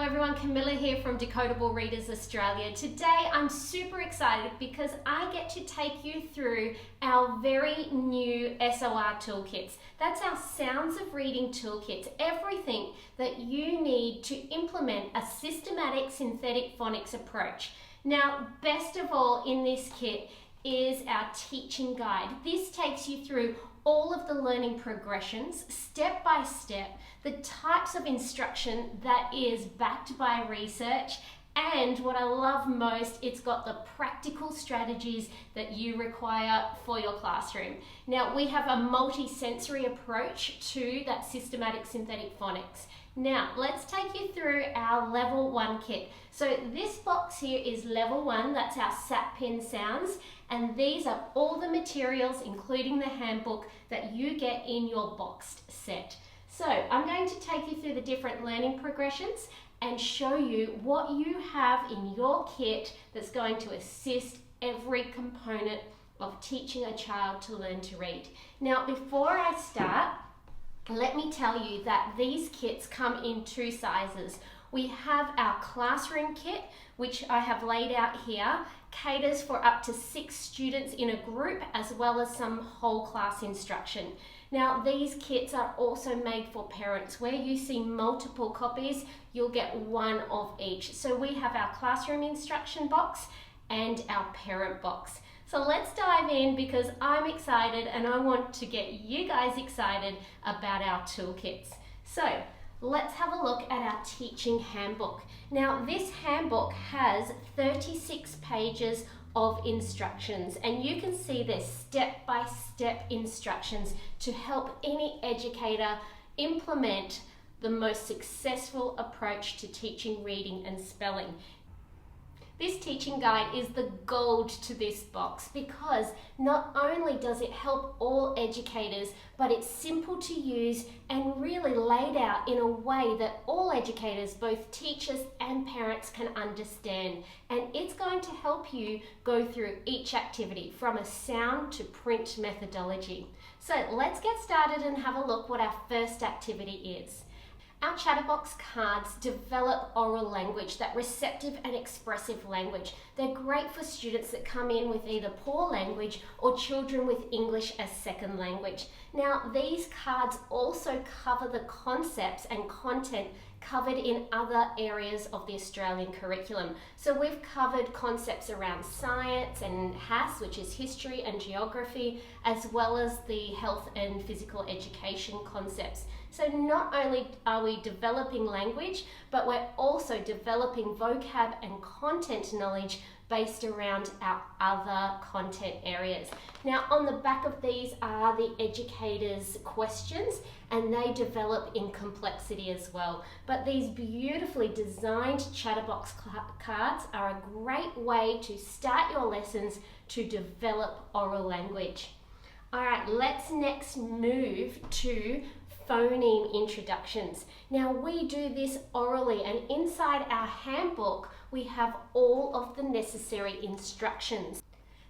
everyone, Camilla here from Decodable Readers Australia. Today I'm super excited because I get to take you through our very new SOR Toolkits. That's our Sounds of Reading Toolkits, everything that you need to implement a systematic synthetic phonics approach. Now, best of all in this kit is our teaching guide. This takes you through all of the learning progressions, step by step, the types of instruction that is backed by research, and what I love most, it's got the practical strategies that you require for your classroom. Now, we have a multi-sensory approach to that systematic synthetic phonics. Now, let's take you through our level 1 kit. So this box here is level 1, that's our sat pen sounds, and these are all the materials, including the handbook, that you get in your boxed set. So I'm going to take you through the different learning progressions and show you what you have in your kit that's going to assist every component of teaching a child to learn to read. Now, before I start, let me tell you that these kits come in 2 sizes. We have our classroom kit, which I have laid out here, caters for up to 6 students in a group, as well as some whole class instruction. Now, these kits are also made for parents. Where you see multiple copies, you'll get one of each. So we have our classroom instruction box and our parent box. So let's dive in because I'm excited and I want to get you guys excited about our toolkits. So let's have a look at our teaching handbook. Now, this handbook has 36 pages of instructions, and you can see there's step-by-step instructions to help any educator implement the most successful approach to teaching reading and spelling. This teaching guide is the gold to this box because not only does it help all educators, but it's simple to use and really laid out in a way that all educators, both teachers and parents, can understand. And it's going to help you go through each activity from a sound to print methodology. So let's get started and have a look what our first activity is. Our Chatterbox cards develop oral language, that receptive and expressive language. They're great for students that come in with either poor language or children with English as second language. Now, these cards also cover the concepts and content covered in other areas of the Australian curriculum. So we've covered concepts around science and HAS, which is history and geography, as well as the health and physical education concepts. So not only are we developing language, but we're also developing vocab and content knowledge based around our other content areas. Now, on the back of these are the educators' questions, and they develop in complexity as well. But these beautifully designed Chatterbox cards are a great way to start your lessons to develop oral language. All right, let's next move to phoneme introductions. Now, we do this orally, and inside our handbook we have all of the necessary instructions.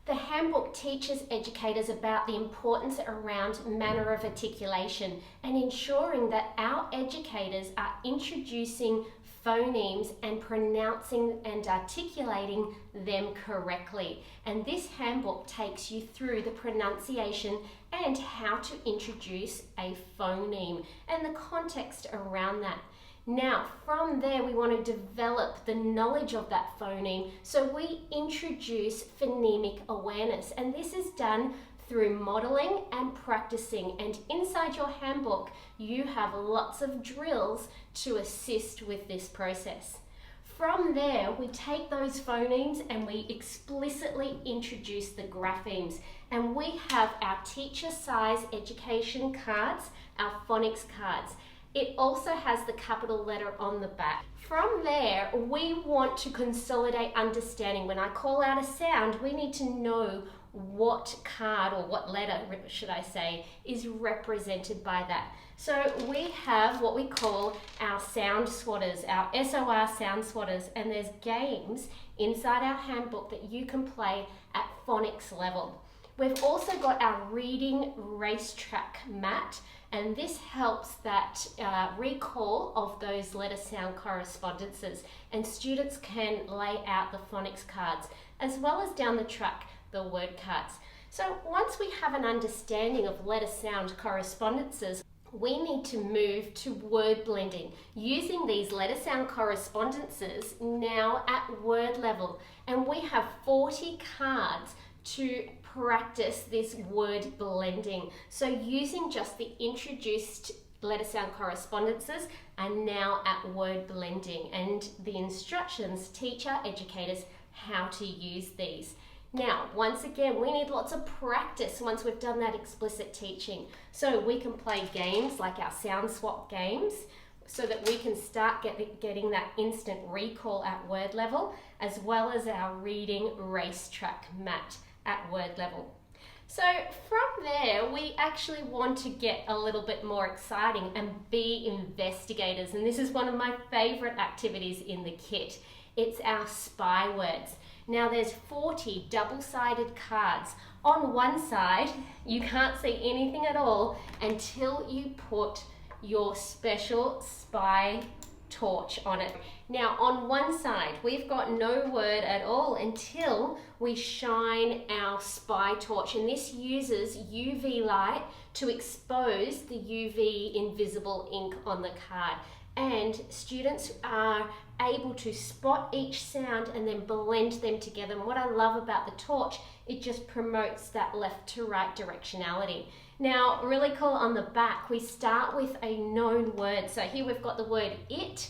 The handbook teaches educators about the importance around manner of articulation and ensuring that our educators are introducing phonemes and pronouncing and articulating them correctly. And this handbook takes you through the pronunciation and how to introduce a phoneme and the context around that. Now, from there, we want to develop the knowledge of that phoneme, so we introduce phonemic awareness, and this is done through modeling and practicing, and inside your handbook you have lots of drills to assist with this process. From there, we take those phonemes and we explicitly introduce the graphemes, and we have our teacher size education cards, our phonics cards. It also has the capital letter on the back. From there, we want to consolidate understanding. When I call out a sound, we need to know what card, or what letter should I say, is represented by that. So we have what we call our sound swatters, our SOR sound swatters, and there's games inside our handbook that you can play at phonics level. We've also got our reading racetrack mat, and this helps that recall of those letter sound correspondences, and students can lay out the phonics cards as well as down the track the word cards. So once we have an understanding of letter sound correspondences, we need to move to word blending using these letter sound correspondences now at word level, and we have 40 cards to practice this word blending. So using just the introduced letter sound correspondences and now at word blending, and the instructions teach our educators how to use these. Now, once again, we need lots of practice once we've done that explicit teaching. So we can play games like our sound swap games so that we can start getting that instant recall at word level, as well as our reading racetrack mat at word level. So from there, we actually want to get a little bit more exciting and be investigators. And this is one of my favorite activities in the kit. It's our spy words. Now there's 40 double-sided cards. On one side, you can't see anything at all until you put your special spy torch on it. Now on one side, we've got no word at all until we shine our spy torch, and this uses UV light to expose the UV invisible ink on the card. And students are able to spot each sound and then blend them together. And what I love about the torch, it just promotes that left to right directionality. Now, really cool on the back, we start with a known word. So here we've got the word it,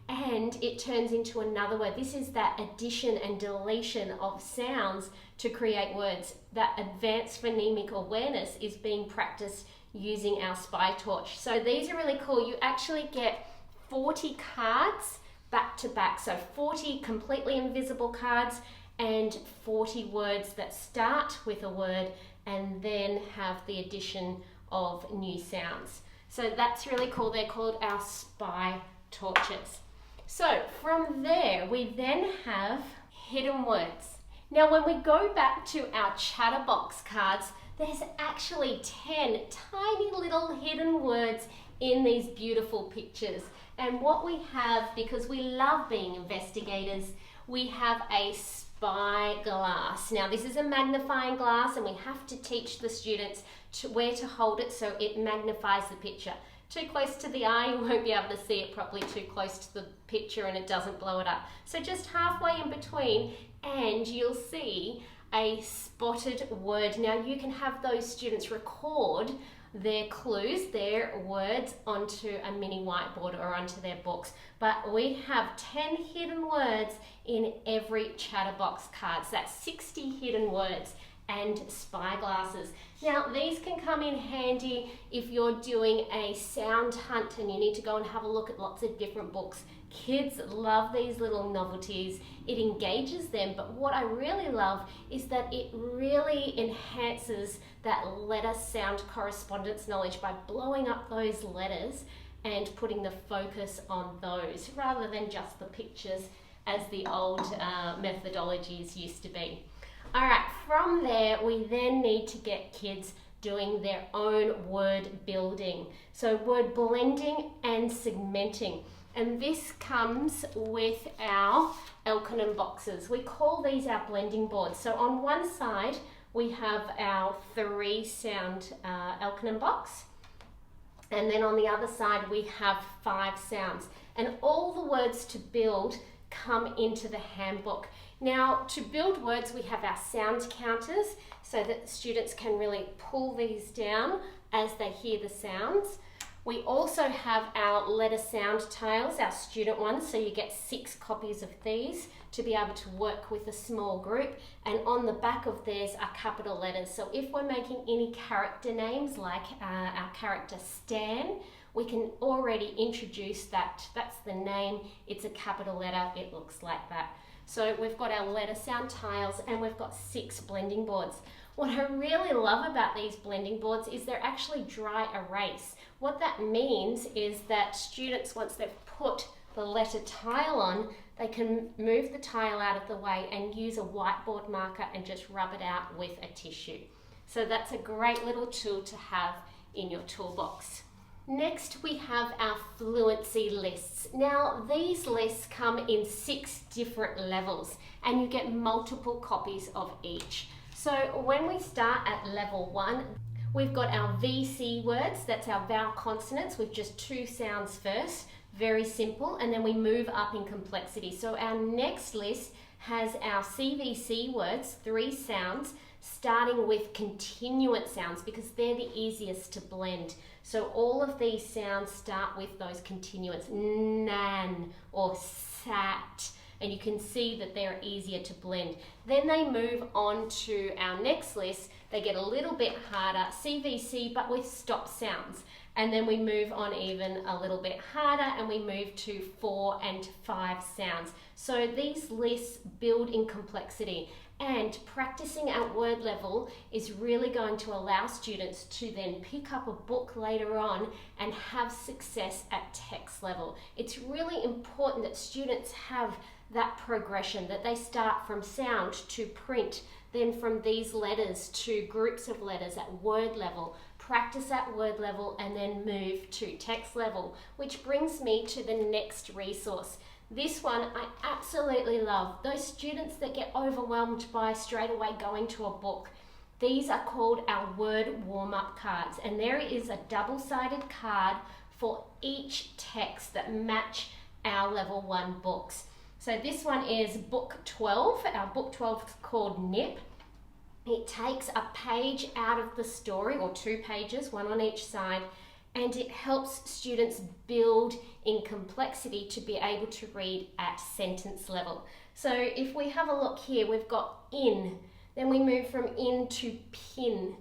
and it turns into another word. This is that addition and deletion of sounds to create words. That advanced phonemic awareness is being practiced using our spy torch. So these are really cool. You actually get 40 cards back to back. So 40 completely invisible cards and 40 words that start with a word and then have the addition of new sounds. So that's really cool. They're called our spy torches. So from there, we then have hidden words. Now, when we go back to our chatterbox cards, there's actually 10 tiny little hidden words in these beautiful pictures. And what we have, because we love being investigators, we have a spy glass. Now this is a magnifying glass, and we have to teach the students where to hold it so it magnifies the picture. Too close to the eye, you won't be able to see it properly. Too close to the picture and it doesn't blow it up. So just halfway in between, and you'll see a spotted word. Now you can have those students record their clues, their words, onto a mini whiteboard or onto their books. But we have 10 hidden words in every chatterbox card. So that's 60 hidden words and spy glasses. Now these can come in handy if you're doing a sound hunt and you need to go and have a look at lots of different books. Kids love these little novelties. It engages them, but what I really love is that it really enhances that letter sound correspondence knowledge by blowing up those letters and putting the focus on those rather than just the pictures as the old methodologies used to be. All right, from there, we then need to get kids doing their own word building. So word blending and segmenting. And this comes with our Elkonin boxes. We call these our blending boards. So on one side, we have our 3 sound Elkonin box. And then on the other side, we have 5 sounds. And all the words to build come into the handbook. Now, to build words, we have our sound counters so that students can really pull these down as they hear the sounds. We also have our letter sound tiles, our student ones, so you get 6 copies of these to be able to work with a small group. And on the back of theirs are capital letters. So if we're making any character names like our character Stan, we can already introduce that. That's the name, it's a capital letter, it looks like that. So we've got our letter sound tiles and we've got 6 blending boards. What I really love about these blending boards is they're actually dry erase. What that means is that students, once they've put the letter tile on, they can move the tile out of the way and use a whiteboard marker and just rub it out with a tissue. So that's a great little tool to have in your toolbox. Next, we have our fluency lists. Now, these lists come in 6 different levels and you get multiple copies of each. So when we start at level 1, we've got our VC words, that's our vowel consonants with just 2 sounds first, very simple, and then we move up in complexity. So our next list has our CVC words, 3 sounds, starting with continuant sounds because they're the easiest to blend. So all of these sounds start with those continuants, nan or sat, and you can see that they're easier to blend. Then they move on to our next list. They get a little bit harder, CVC, but with stop sounds. And then we move on even a little bit harder and we move to 4 and 5 sounds. So these lists build in complexity, and practicing at word level is really going to allow students to then pick up a book later on and have success at text level. It's really important that students have that progression, that they start from sound to print, then from these letters to groups of letters at word level, practice at word level, and then move to text level, which brings me to the next resource. This one I absolutely love. Those students that get overwhelmed by straight away going to a book. These are called our word warm-up cards, and there is a double-sided card for each text that match our level 1 books. So this one is book 12. Our book 12 is called Nip. It takes a page out of the story, or 2 pages, 1 on each side, and it helps students build in complexity to be able to read at sentence level. So if we have a look here, we've got in, then we move from in to pin,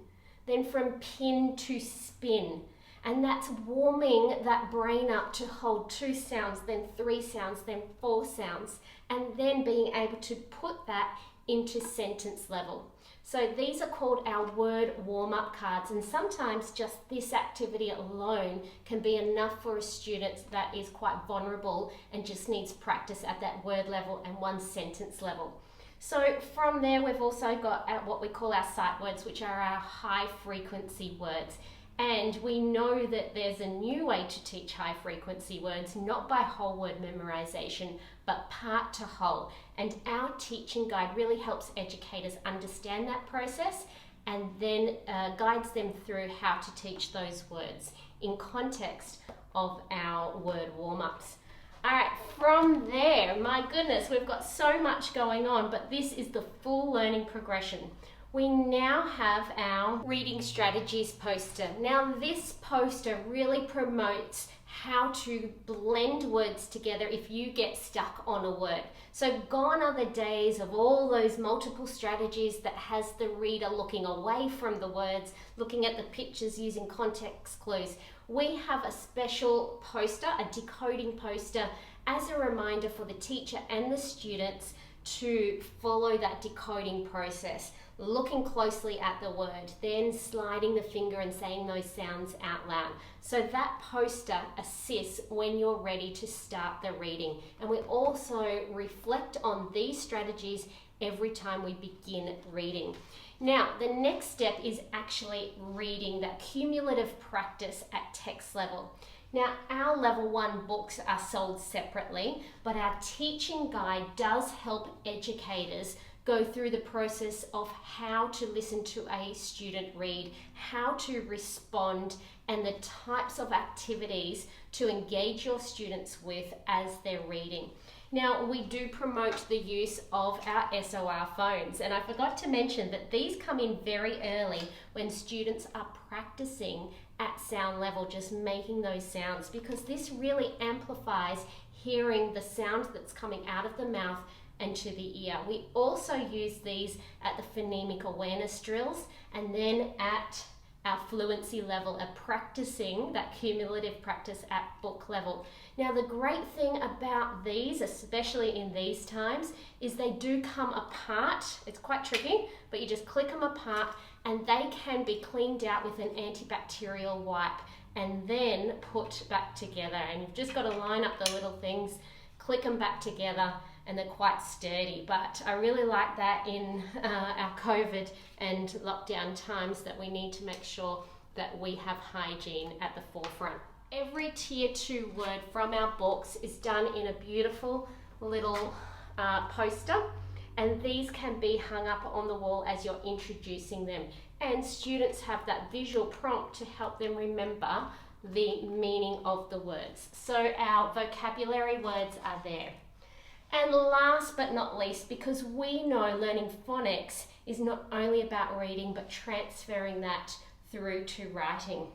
then from pin to spin. And that's warming that brain up to hold 2 sounds, then 3 sounds, then 4 sounds, and then being able to put that into sentence level. So these are called our word warm-up cards, and sometimes just this activity alone can be enough for a student that is quite vulnerable and just needs practice at that word level and 1 sentence level. So from there, we've also got what we call our sight words, which are our high frequency words. And we know that there's a new way to teach high frequency words, not by whole word memorization, but part to whole. And our teaching guide really helps educators understand that process and then guides them through how to teach those words in context of our word warm-ups. All right, from there, my goodness, we've got so much going on, but this is the full learning progression. We now have our reading strategies poster. Now this poster really promotes how to blend words together if you get stuck on a word. So gone are the days of all those multiple strategies that has the reader looking away from the words, looking at the pictures using context clues. We have a special poster, a decoding poster, as a reminder for the teacher and the students to follow that decoding process, looking closely at the word, then sliding the finger and saying those sounds out loud. So that poster assists when you're ready to start the reading. And we also reflect on these strategies every time we begin reading. Now, the next step is actually reading, that cumulative practice at text level. Now, our level 1 books are sold separately, but our teaching guide does help educators go through the process of how to listen to a student read, how to respond, and the types of activities to engage your students with as they're reading. Now, we do promote the use of our SOR phones, and I forgot to mention that these come in very early when students are practicing at sound level, just making those sounds, because this really amplifies hearing the sound that's coming out of the mouth and to the ear. We also use these at the phonemic awareness drills, and then at our fluency level of practicing that cumulative practice at book level. Now, the great thing about these, especially in these times, is they do come apart. It's quite tricky, but you just click them apart and they can be cleaned out with an antibacterial wipe and then put back together. And you've just got to line up the little things, click them back together, and they're quite sturdy. But I really like that in our COVID and lockdown times, that we need to make sure that we have hygiene at the forefront. Every tier 2 word from our books is done in a beautiful little poster, and these can be hung up on the wall as you're introducing them, and students have that visual prompt to help them remember the meaning of the words. So our vocabulary words are there. And last but not least, because we know learning phonics is not only about reading but transferring that through to writing.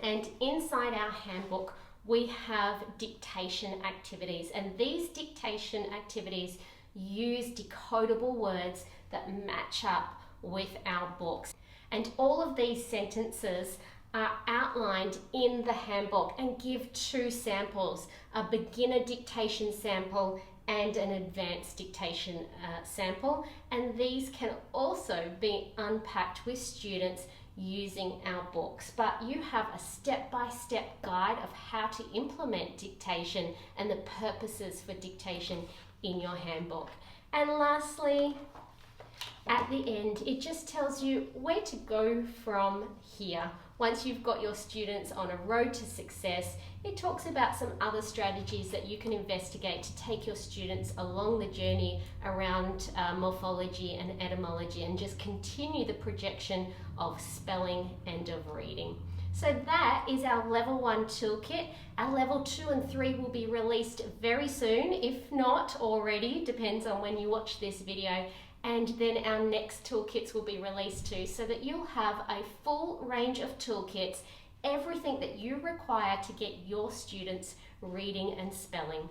And inside our handbook we have dictation activities, and these dictation activities use decodable words that match up with our books. And all of these sentences are outlined in the handbook and give 2 samples, a beginner dictation sample and an advanced dictation sample, and these can also be unpacked with students using our books. But you have a step-by-step guide of how to implement dictation and the purposes for dictation in your handbook. And lastly, at the end, it just tells you where to go from here. Once you've got your students on a road to success, it talks about some other strategies that you can investigate to take your students along the journey around morphology and etymology, and just continue the projection of spelling and of reading. So that is our level 1 toolkit. Our level 2 and 3 will be released very soon, if not already, depends on when you watch this video. And then our next toolkits will be released too, so that you'll have a full range of toolkits, everything that you require to get your students reading and spelling.